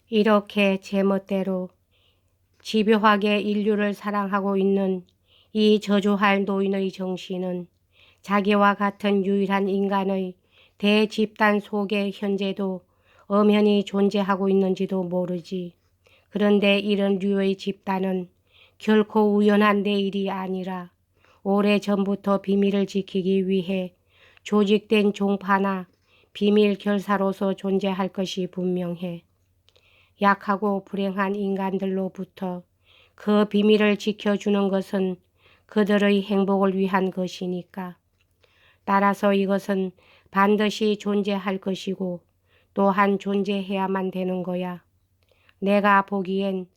이렇게 제멋대로 집요하게 인류를 사랑하고 있는 이 저주할 노인의 정신은 자기와 같은 유일한 인간의 대집단 속에 현재도 엄연히 존재하고 있는지도 모르지. 그런데 이런 류의 집단은 결코 우연한 내일이 아니라 오래전부터 비밀을 지키기 위해 조직된 종파나 비밀 결사로서 존재할 것이 분명해. 약하고 불행한 인간들로부터 그 비밀을 지켜주는 것은 그들의 행복을 위한 것이니까. 따라서 이것은 반드시 존재할 것이고 또한 존재해야만 되는 거야. 내가 보기엔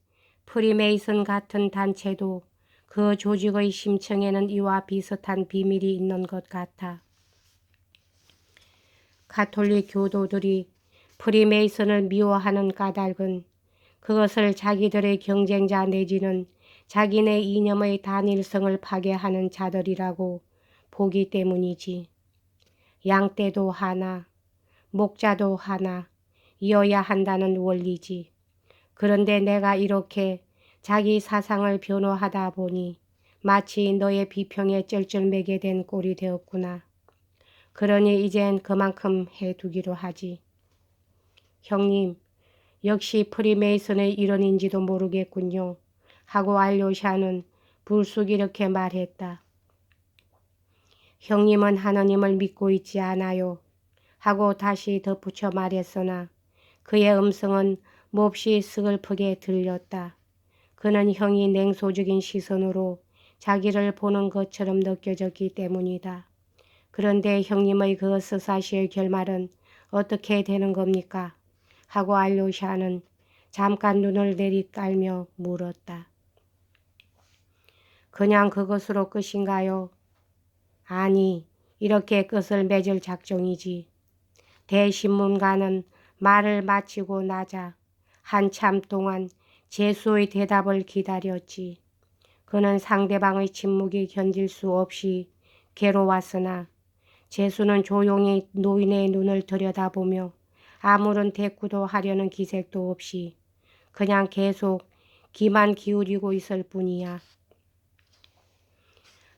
프리메이슨 같은 단체도 그 조직의 심층에는 이와 비슷한 비밀이 있는 것 같아. 가톨릭 교도들이 프리메이슨을 미워하는 까닭은 그것을 자기들의 경쟁자 내지는 자기네 이념의 단일성을 파괴하는 자들이라고 보기 때문이지. 양떼도 하나, 목자도 하나 이어야 한다는 원리지. 그런데 내가 이렇게 자기 사상을 변호하다 보니 마치 너의 비평에 쩔쩔매게 된 꼴이 되었구나. 그러니 이젠 그만큼 해두기로 하지. 형님, 역시 프리메이슨의 일원인지도 모르겠군요. 하고 알료샤는 불쑥 이렇게 말했다. 형님은 하느님을 믿고 있지 않아요. 하고 다시 덧붙여 말했으나 그의 음성은 몹시 스글프게 들렸다. 그는 형이 냉소적인 시선으로 자기를 보는 것처럼 느껴졌기 때문이다. 그런데 형님의 그 스사시의 결말은 어떻게 되는 겁니까? 하고 알료샤는 잠깐 눈을 내리깔며 물었다. 그냥 그것으로 끝인가요? 아니, 이렇게 끝을 맺을 작정이지. 대신문가는 말을 마치고 나자 한참 동안 제수의 대답을 기다렸지. 그는 상대방의 침묵이 견딜 수 없이 괴로웠으나 제수는 조용히 노인의 눈을 들여다보며 아무런 대꾸도 하려는 기색도 없이 그냥 계속 귀만 기울이고 있을 뿐이야.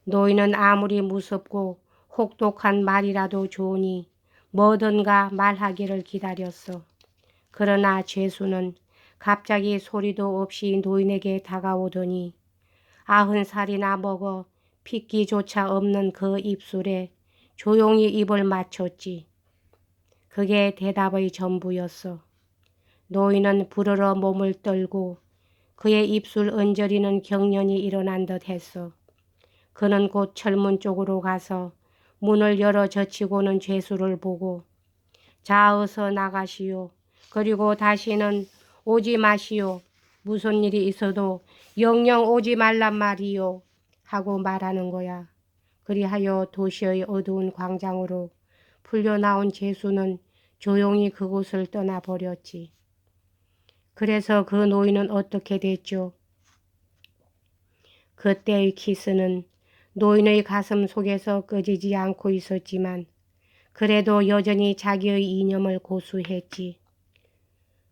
노인은 아무리 무섭고 혹독한 말이라도 좋으니 뭐든가 말하기를 기다렸어. 그러나 죄수는 갑자기 소리도 없이 노인에게 다가오더니 90살이나 먹어 핏기조차 없는 그 입술에 조용히 입을 맞췄지. 그게 대답의 전부였어. 노인은 부르러 몸을 떨고 그의 입술 언저리는 경련이 일어난 듯 했어. 그는 곧 철문 쪽으로 가서 문을 열어 젖히고는 죄수를 보고 자 어서 나가시오. 그리고 다시는 오지 마시오. 무슨 일이 있어도 영영 오지 말란 말이요. 하고 말하는 거야. 그리하여 도시의 어두운 광장으로 풀려나온 죄수는 조용히 그곳을 떠나버렸지. 그래서 그 노인은 어떻게 됐죠? 그때의 키스는 노인의 가슴 속에서 꺼지지 않고 있었지만 그래도 여전히 자기의 이념을 고수했지.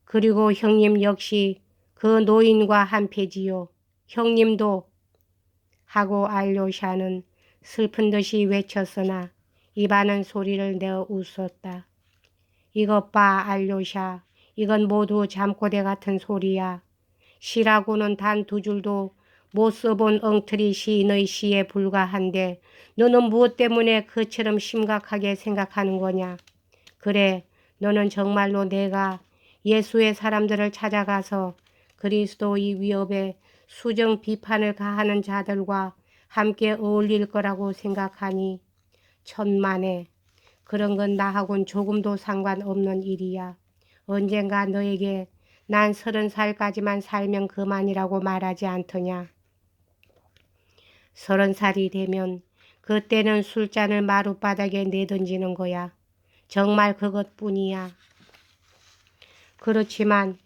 그리고 형님 역시 그 노인과 한패지요. 형님도 하고 알료샤는 슬픈 듯이 외쳤으나 입안은 소리를 내어 웃었다. 이것 봐 알료샤. 이건 모두 잠꼬대 같은 소리야. 시라고는 단 두 줄도 못 써본 엉터리 시인의 시에 불과한데 너는 무엇 때문에 그처럼 심각하게 생각하는 거냐. 그래, 너는 정말로 내가 예수의 사람들을 찾아가서 그리스도의 위협에 수정 비판을 가하는 자들과 함께 어울릴 거라고 생각하니? 천만에, 그런 건 나하고는 조금도 상관없는 일이야. 언젠가 너에게 난 30살까지만 살면 그만이라고 말하지 않더냐. 30살이 되면 그때는 술잔을 마룻바닥에 내던지는 거야. 정말 그것뿐이야. 그렇지만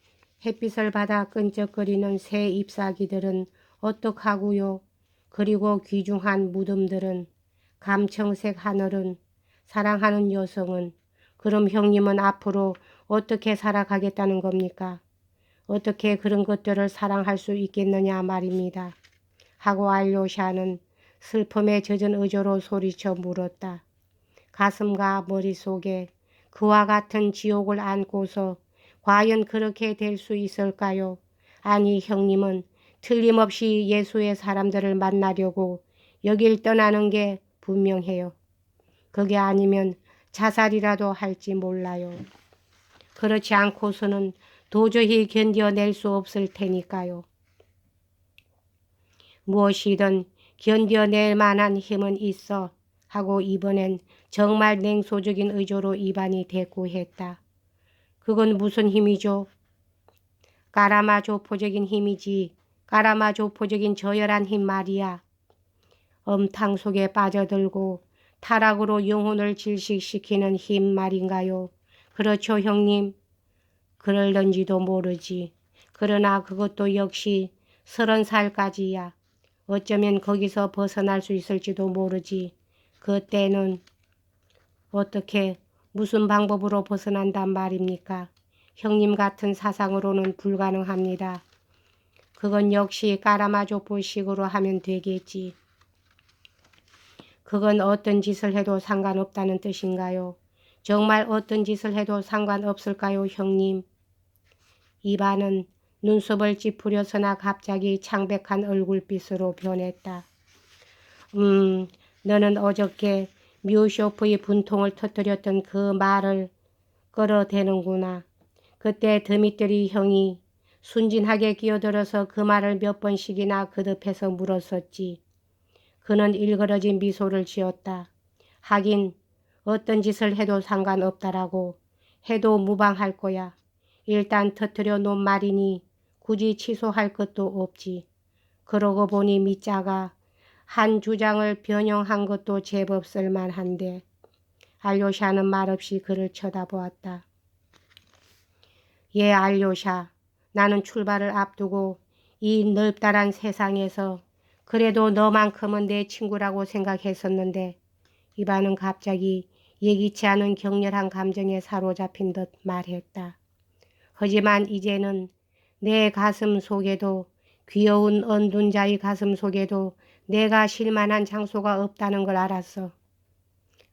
햇빛을 받아 끈적거리는 새 잎사귀들은 어떡하고요. 그리고 귀중한 무덤들은, 감청색 하늘은, 사랑하는 여성은, 그럼 형님은 앞으로 어떻게 살아가겠다는 겁니까? 어떻게 그런 것들을 사랑할 수 있겠느냐 말입니다. 하고 알료샤는 슬픔에 젖은 의조로 소리쳐 물었다. 가슴과 머릿속에 그와 같은 지옥을 안고서 과연 그렇게 될 수 있을까요? 아니, 형님은 틀림없이 예수의 사람들을 만나려고 여길 떠나는 게 분명해요. 그게 아니면 자살이라도 할지 몰라요. 그렇지 않고서는 도저히 견뎌낼 수 없을 테니까요. 무엇이든 견뎌낼 만한 힘은 있어 하고 이번엔 정말 냉소적인 의조로 입안이 대꾸했다. 그건 무슨 힘이죠? 까라마조포적인 힘이지. 까라마조포적인 저열한 힘 말이야. 엄탕 속에 빠져들고 타락으로 영혼을 질식시키는 힘 말인가요? 그렇죠, 형님. 그럴런지도 모르지. 그러나 그것도 역시 30살까지야. 어쩌면 거기서 벗어날 수 있을지도 모르지. 그때는 어떻게 무슨 방법으로 벗어난단 말입니까? 형님 같은 사상으로는 불가능합니다. 그건 역시 까라마조포식으로 하면 되겠지. 그건 어떤 짓을 해도 상관없다는 뜻인가요? 정말 어떤 짓을 해도 상관없을까요, 형님? 이반은 눈썹을 찌푸려서나 갑자기 창백한 얼굴빛으로 변했다. 너는 어저께 뮤쇼프의 분통을 터뜨렸던 그 말을 끌어대는구나. 그때 드미트리 형이 순진하게 끼어들어서 그 말을 몇 번씩이나 거듭해서 물었었지. 그는 일그러진 미소를 지었다. 하긴 어떤 짓을 해도 상관없다라고. 해도 무방할 거야. 일단 터뜨려 놓은 말이니 굳이 취소할 것도 없지. 그러고 보니 미자가 한 주장을 변형한 것도 제법 쓸만한데. 알료샤는 말없이 그를 쳐다보았다. 예, 알료샤. 나는 출발을 앞두고 이 넓다란 세상에서 그래도 너만큼은 내 친구라고 생각했었는데 이반은 갑자기 예기치 않은 격렬한 감정에 사로잡힌 듯 말했다. 하지만 이제는 내 가슴 속에도 귀여운 언둔 자의 가슴 속에도 내가 쉴만한 장소가 없다는 걸 알았어.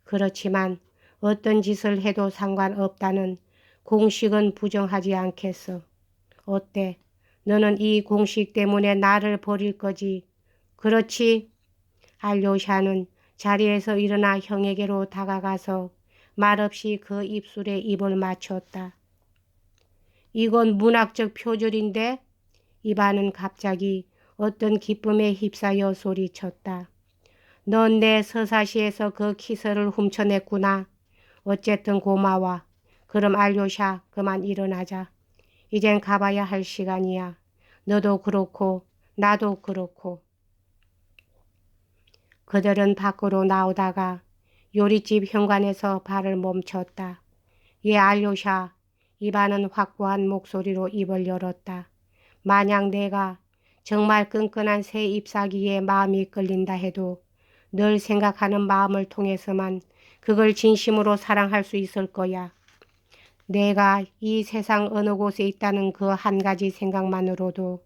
그렇지만 어떤 짓을 해도 상관없다는 공식은 부정하지 않겠어. 어때? 너는 이 공식 때문에 나를 버릴 거지? 그렇지? 알료샤는 자리에서 일어나 형에게로 다가가서 말없이 그 입술에 입을 맞췄다. 이건 문학적 표절인데? 이반은 갑자기 어떤 기쁨에 휩싸여 소리쳤다. 넌 내 서사시에서 그 키스를 훔쳐냈구나. 어쨌든 고마워. 그럼 알료샤, 그만 일어나자. 이젠 가봐야 할 시간이야. 너도 그렇고 나도 그렇고. 그들은 밖으로 나오다가 요리집 현관에서 발을 멈췄다. 예, 알료샤. 이반은 확고한 목소리로 입을 열었다. 만약 내가 정말 끈끈한 새 잎사귀에 마음이 끌린다 해도 늘 생각하는 마음을 통해서만 그걸 진심으로 사랑할 수 있을 거야. 내가 이 세상 어느 곳에 있다는 그 한 가지 생각만으로도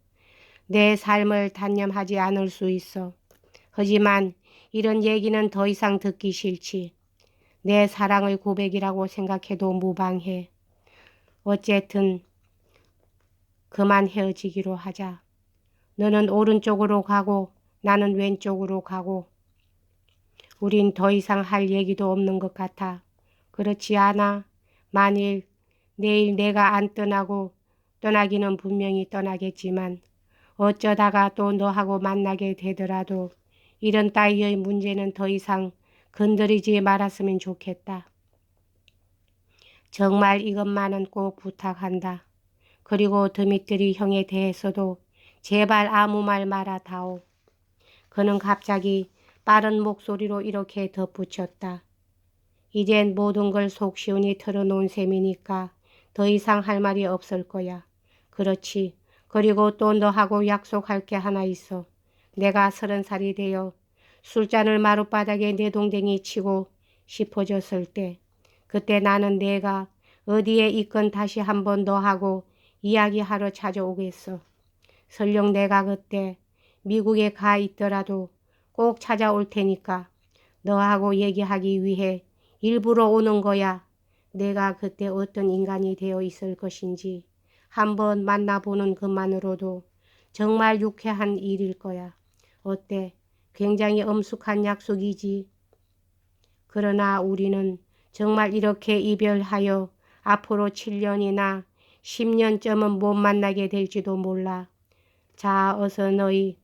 내 삶을 단념하지 않을 수 있어. 하지만 이런 얘기는 더 이상 듣기 싫지. 내 사랑의 고백이라고 생각해도 무방해. 어쨌든 그만 헤어지기로 하자. 너는 오른쪽으로 가고 나는 왼쪽으로 가고 우린 더 이상 할 얘기도 없는 것 같아. 그렇지 않아? 만일 내일 내가 안 떠나고 떠나기는 분명히 떠나겠지만 어쩌다가 또 너하고 만나게 되더라도 이런 따위의 문제는 더 이상 건드리지 말았으면 좋겠다. 정말 이것만은 꼭 부탁한다. 그리고 드미트리 형에 대해서도 제발 아무 말 말아다오. 그는 갑자기 빠른 목소리로 이렇게 덧붙였다. 이젠 모든 걸 속 시원히 털어놓은 셈이니까 더 이상 할 말이 없을 거야. 그렇지. 그리고 또 너하고 약속할 게 하나 있어. 내가 30살이 되어 술잔을 마룻바닥에 내동댕이 치고 싶어졌을 때 그때 나는 내가 어디에 있건 다시 한번 너하고 이야기하러 찾아오겠어. 설령 내가 그때 미국에 가 있더라도 꼭 찾아올 테니까 너하고 얘기하기 위해 일부러 오는 거야. 내가 그때 어떤 인간이 되어 있을 것인지 한번 만나보는 것만으로도 정말 유쾌한 일일 거야. 어때? 굉장히 엄숙한 약속이지. 그러나 우리는 정말 이렇게 이별하여 앞으로 7년이나 10년쯤은 못 만나게 될지도 몰라. 자, 어서 너희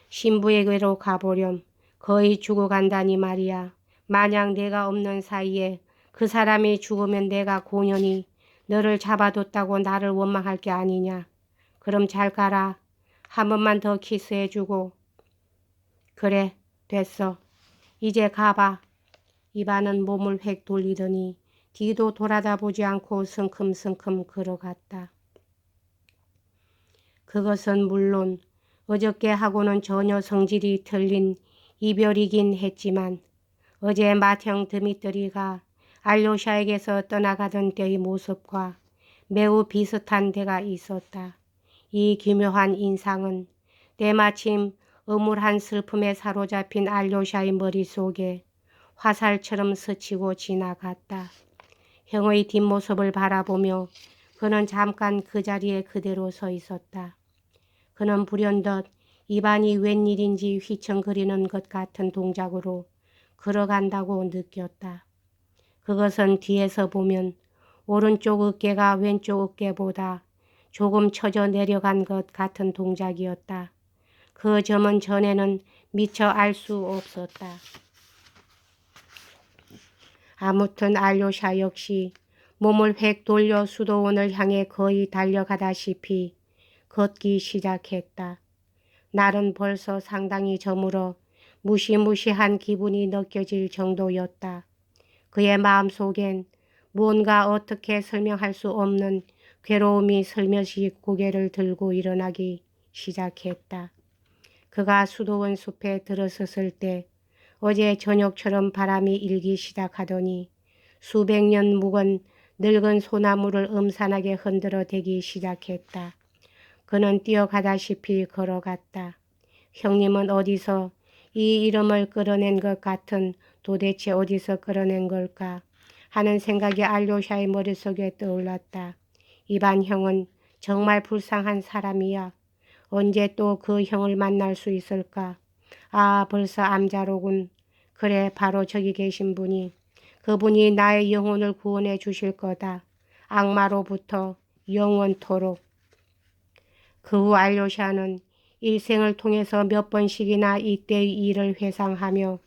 신부에게로 가보렴. 거의 죽어간다니 말이야. 만약 내가 없는 사이에 그 사람이 죽으면 내가 고년히 너를 잡아뒀다고 나를 원망할 게 아니냐. 그럼 잘 가라. 한 번만 더 키스해주고. 그래, 됐어. 이제 가봐. 이반은 몸을 획 돌리더니 뒤도 돌아다보지 않고 성큼성큼 걸어갔다. 그것은 물론 어저께하고는 전혀 성질이 틀린 이별이긴 했지만 어제 맏형 드미트리가 알료샤에게서 떠나가던 때의 모습과 매우 비슷한 데가 있었다. 이 기묘한 인상은 때마침 음울한 슬픔에 사로잡힌 알료샤의 머릿속에 화살처럼 스치고 지나갔다. 형의 뒷모습을 바라보며 그는 잠깐 그 자리에 그대로 서 있었다. 그는 불현듯 이반이 웬일인지 휘청거리는 것 같은 동작으로 걸어간다고 느꼈다. 그것은 뒤에서 보면 오른쪽 어깨가 왼쪽 어깨보다 조금 처져 내려간 것 같은 동작이었다. 그 점은 전에는 미처 알 수 없었다. 아무튼 알료샤 역시 몸을 획 돌려 수도원을 향해 거의 달려가다시피 걷기 시작했다. 날은 벌써 상당히 저물어 무시무시한 기분이 느껴질 정도였다. 그의 마음속엔 무언가 어떻게 설명할 수 없는 괴로움이 슬며시 고개를 들고 일어나기 시작했다. 그가 수도원 숲에 들어섰을 때 어제 저녁처럼 바람이 일기 시작하더니 수백 년 묵은 늙은 소나무를 음산하게 흔들어 대기 시작했다. 그는 뛰어가다시피 걸어갔다. 형님은 어디서 이 이름을 끌어낸 것 같은 도대체 어디서 끌어낸 걸까 하는 생각이 알료샤의 머릿속에 떠올랐다. 이반 형은 정말 불쌍한 사람이야. 언제 또 그 형을 만날 수 있을까? 아, 벌써 암자로군. 그래, 바로 저기 계신 분이. 그분이 나의 영혼을 구원해 주실 거다. 악마로부터 영원토록. 그 후 알료샤는 일생을 통해서 몇 번씩이나 이때의 일을 회상하며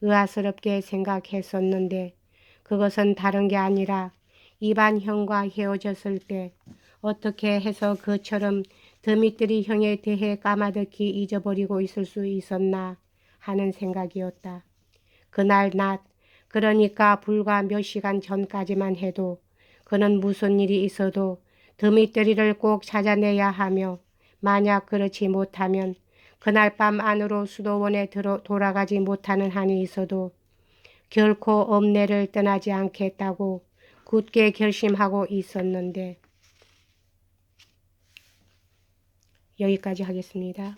의아스럽게 생각했었는데 그것은 다른 게 아니라 이반 형과 헤어졌을 때 어떻게 해서 그처럼 드미트리 형에 대해 까마득히 잊어버리고 있을 수 있었나 하는 생각이었다. 그날 낮, 그러니까 불과 몇 시간 전까지만 해도 그는 무슨 일이 있어도 드미트리를 꼭 찾아내야 하며 만약 그렇지 못하면 그날 밤 안으로 수도원에 돌아가지 못하는 한이 있어도 결코 엄내를 떠나지 않겠다고 굳게 결심하고 있었는데 여기까지 하겠습니다.